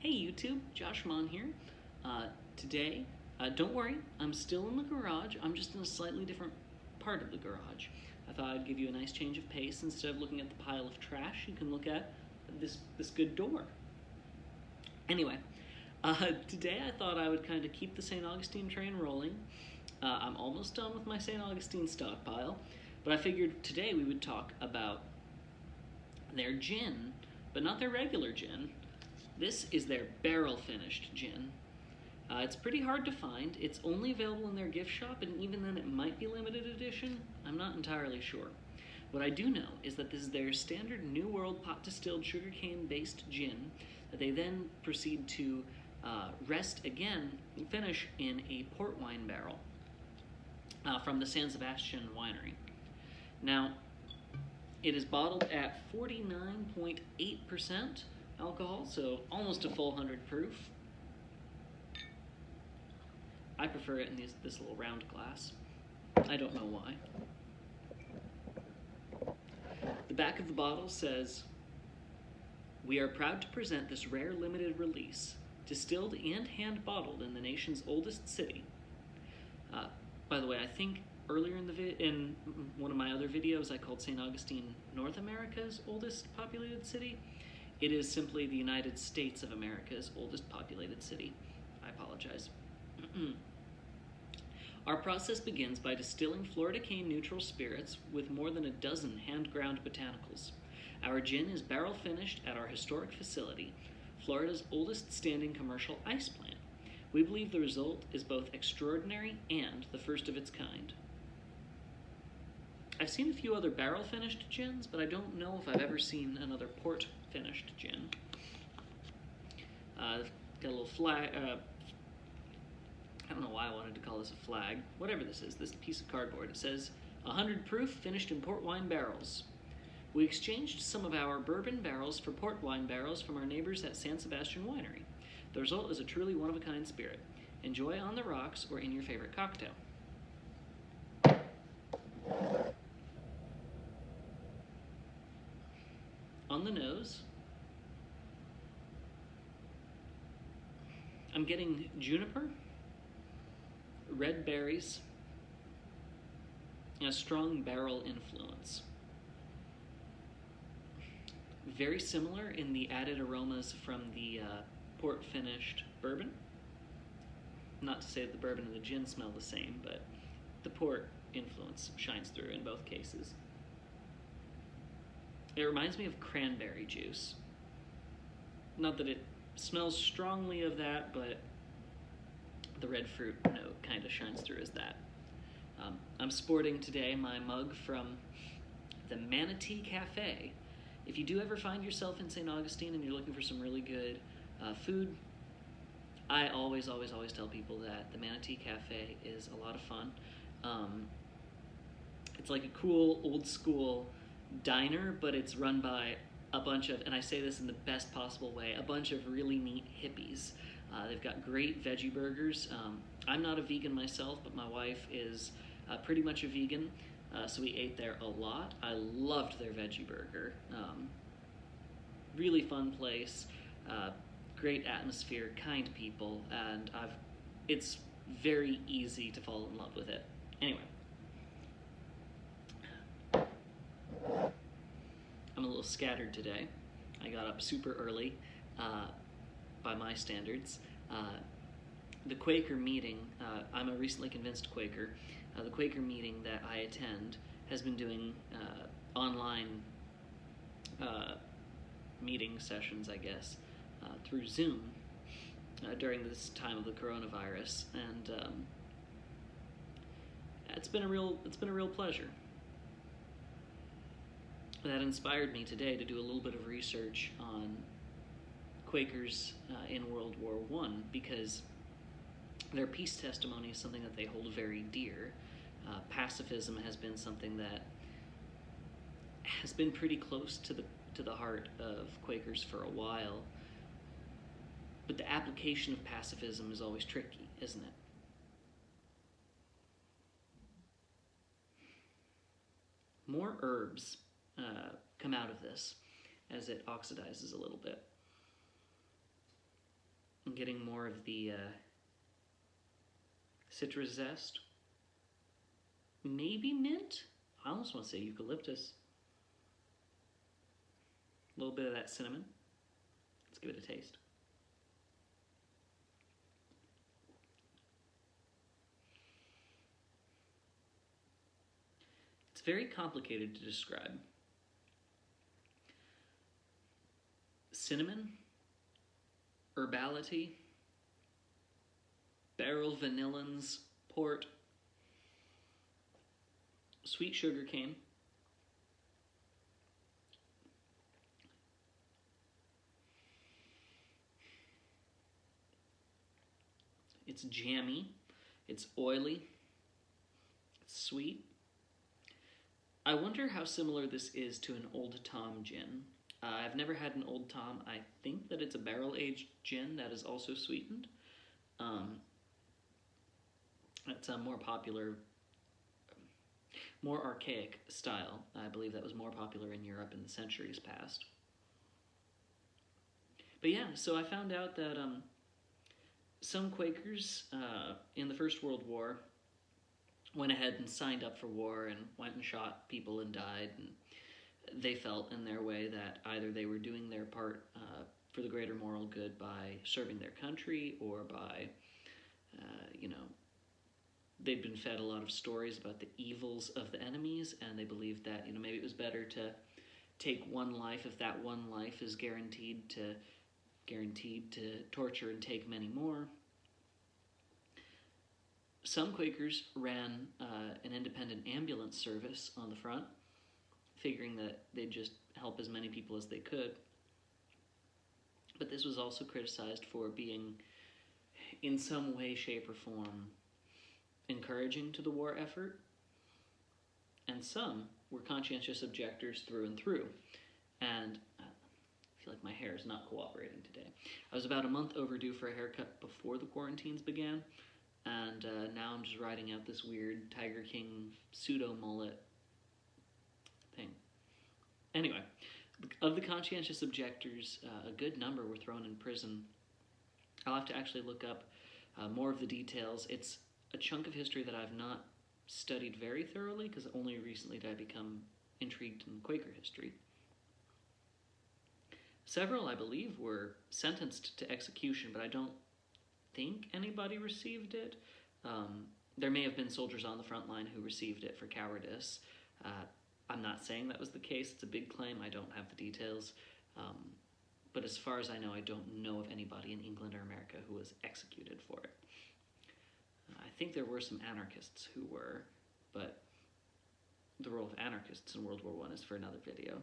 Hey YouTube, Josh Mon here. Today, don't worry, I'm still in the garage. I'm just in a slightly different part of the garage. I thought I'd give you a nice change of pace. Instead of looking at the pile of trash, you can look at this good door. Anyway, today I thought I would kind of keep the St. Augustine train rolling. I'm almost done with my St. Augustine stockpile, but I figured today we would talk about their gin, but not their regular gin. This is their barrel-finished gin. It's pretty hard to find. It's only available in their gift shop, and even then it might be limited edition. I'm not entirely sure. What I do know is that this is their standard New World pot-distilled sugarcane-based gin that they then proceed to rest again and finish in a port wine barrel from the San Sebastian winery. Now, it is bottled at 49.8% alcohol, so almost a full 100 proof. I prefer it in this little round glass. I don't know why. The back of the bottle says, "We are proud to present this rare limited release, distilled and hand-bottled in the nation's oldest city." By the way, I think earlier in one of my other videos I called St. Augustine North America's oldest populated city. It is simply the United States of America's oldest populated city. I apologize. Our process begins by distilling Florida cane neutral spirits with more than a dozen hand-ground botanicals. Our gin is barrel finished at our historic facility, Florida's oldest standing commercial ice plant. We believe the result is both extraordinary and the first of its kind. I've seen a few other barrel-finished gins, but I don't know if I've ever seen another port-finished gin. Got a little flag. I don't know why I wanted to call this a flag. Whatever this is, this piece of cardboard. It says 100 proof, finished in port wine barrels. We exchanged some of our bourbon barrels for port wine barrels from our neighbors at San Sebastian Winery. The result is a truly one-of-a-kind spirit. Enjoy on the rocks or in your favorite cocktail. On the nose, I'm getting juniper, red berries, and a strong barrel influence. Very similar in the added aromas from the port-finished bourbon. Not to say that the bourbon and the gin smell the same, but the port influence shines through in both cases. It reminds me of cranberry juice. Not that it smells strongly of that, but the red fruit note kind of shines through as that. I'm sporting today my mug from the Manatee Cafe. If you do ever find yourself in St. Augustine and you're looking for some really good food, I always tell people that the Manatee Cafe is a lot of fun. It's like a cool, old school diner, but it's run by a bunch of, and I say this in the best possible way, a bunch of really neat hippies. They've got great veggie burgers. I'm not a vegan myself, but my wife is pretty much a vegan, so we ate there a lot. I loved their veggie burger. Really fun place, great atmosphere, kind people, and it's very easy to fall in love with it. Anyway. I'm a little scattered today. I got up super early, by my standards. The Quaker meeting, I'm a recently convinced Quaker. The Quaker meeting that I attend has been doing online meeting sessions, I guess, through Zoom during this time of the coronavirus, and it's been a real pleasure. That inspired me today to do a little bit of research on Quakers in World War I, because their peace testimony is something that they hold very dear. Pacifism has been something that has been pretty close to the heart of Quakers for a while, but the application of pacifism is always tricky, isn't it? More herbs come out of this as it oxidizes a little bit. getting more of the citrus zest. Maybe mint? I almost want to say eucalyptus. A little bit of that cinnamon. Let's give it a taste. It's very complicated to describe. Cinnamon, herbality, barrel vanillins, port, sweet sugar cane, it's jammy, it's oily, it's sweet. I wonder how similar this is to an Old Tom gin. I've never had an Old Tom. I think that it's a barrel-aged gin that is also sweetened. It's a more popular, more archaic style. I believe that was more popular in Europe in the centuries past. But yeah, so I found out that some Quakers in the First World War went ahead and signed up for war and went and shot people and died, and they felt in their way that either they were doing their part for the greater moral good by serving their country, or by, they'd been fed a lot of stories about the evils of the enemies, and they believed that, maybe it was better to take one life if that one life is guaranteed to torture and take many more. Some Quakers ran an independent ambulance service on the front, figuring that they'd just help as many people as they could. But this was also criticized for being, in some way, shape, or form, encouraging to the war effort. And some were conscientious objectors through and through. And I feel like my hair is not cooperating today. I was about a month overdue for a haircut before the quarantines began, and now I'm just riding out this weird Tiger King pseudo-mullet thing. Anyway, of the conscientious objectors, a good number were thrown in prison. I'll have to actually look up more of the details. It's a chunk of history that I've not studied very thoroughly, because only recently did I become intrigued in Quaker history. Several, I believe, were sentenced to execution, but I don't think anybody received it. There may have been soldiers on the front line who received it for cowardice. I'm not saying that was the case. It's a big claim. I don't have the details. But as far as I know, I don't know of anybody in England or America who was executed for it. I think there were some anarchists who were, but the role of anarchists in World War I is for another video.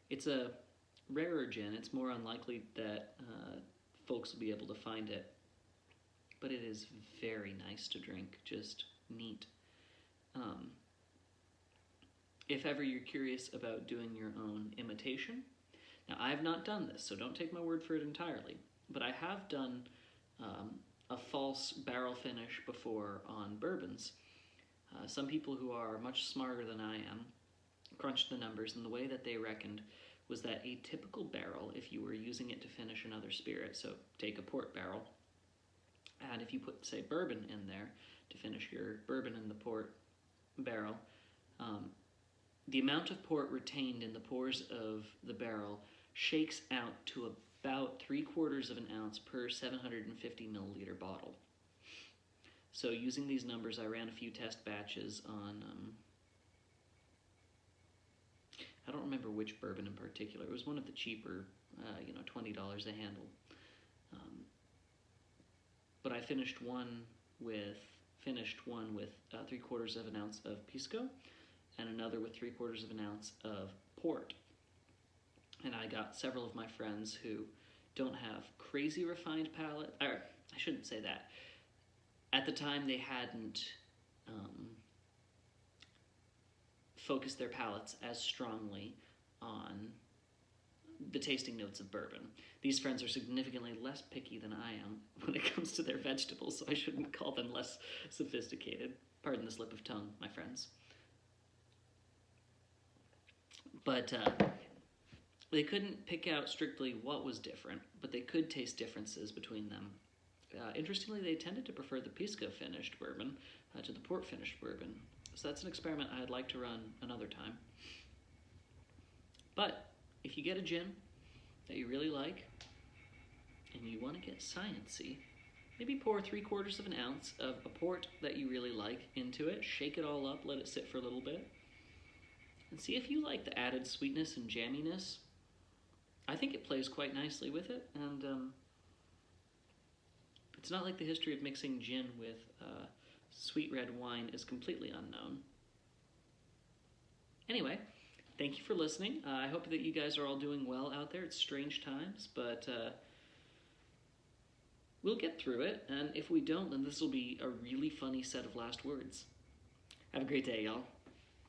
It's a rarer gin. It's more unlikely that folks will be able to find it, but it is very nice to drink, just neat. If ever you're curious about doing your own imitation, now I have not done this, so don't take my word for it entirely, but I have done a false barrel finish before on bourbons. Some people who are much smarter than I am crunched the numbers, and the way that they reckoned was that a typical barrel, if you were using it to finish another spirit, so take a port barrel, and if you put, say, bourbon in there to finish your bourbon in the port barrel, the amount of port retained in the pores of the barrel shakes out to about 3/4 of an ounce per 750 milliliter bottle. So using these numbers, I ran a few test batches on, I don't remember which bourbon in particular. It was one of the cheaper, $20 a handle. But I finished one with 3/4 of an ounce of pisco, and another with 3/4 of an ounce of port. And I got several of my friends who don't have crazy refined palate, or I shouldn't say that. At the time, they hadn't focused their palates as strongly on the tasting notes of bourbon. These friends are significantly less picky than I am when it comes to their vegetables, so I shouldn't call them less sophisticated. Pardon the slip of tongue, my friends. But they couldn't pick out strictly what was different, but they could taste differences between them. Interestingly, they tended to prefer the Pisco finished bourbon to the port finished bourbon. So that's an experiment I'd like to run another time. But if you get a gin that you really like and you want to get sciencey, maybe pour 3/4 of an ounce of a port that you really like into it, shake it all up, let it sit for a little bit, and see if you like the added sweetness and jamminess. I think it plays quite nicely with it, and it's not like the history of mixing gin with sweet red wine is completely unknown. Anyway, thank you for listening. I hope that you guys are all doing well out there. It's strange times, but we'll get through it, and if we don't, then this will be a really funny set of last words. Have a great day, y'all.